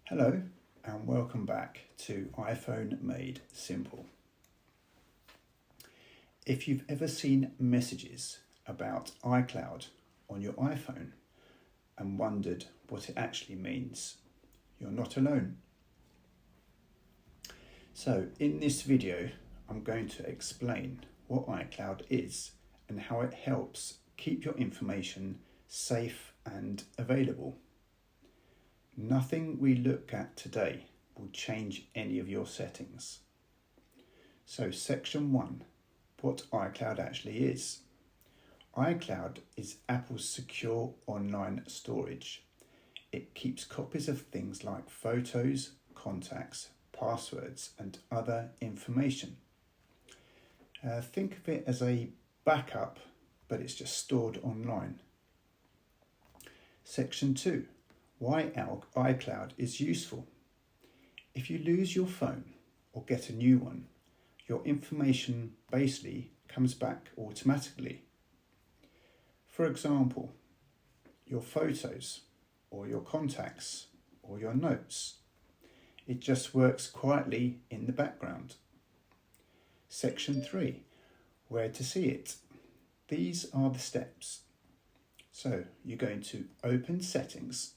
Hello and welcome back to iPhone Made Simple. If you've ever seen messages about iCloud on your iPhone and wondered what it actually means, you're not alone. So in this video, I'm going to explain what iCloud is and how it helps keep your information safe and available. Nothing we look at today will change any of your settings. So section 1, what iCloud actually is. iCloud is Apple's secure online storage. It keeps copies of things like photos, contacts, passwords and other information. Think of it as a backup, but it's just stored online. Section 2. Why iCloud is useful. If you lose your phone or get a new one, your information basically comes back automatically. For example, your photos or your contacts or your notes. It just works quietly in the background. Section 3. Where to see it. These are the steps. So you're going to open Settings.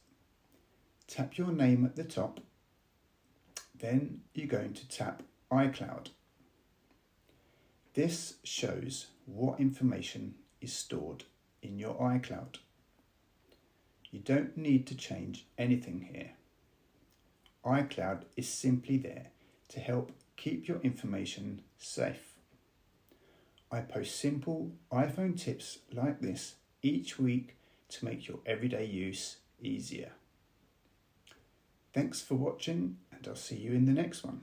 Tap your name at the top, then you're going to tap iCloud. This shows what information is stored in your iCloud. You don't need to change anything here. iCloud is simply there to help keep your information safe. I post simple iPhone tips like this each week to make your everyday use easier. Thanks for watching, and I'll see you in the next one.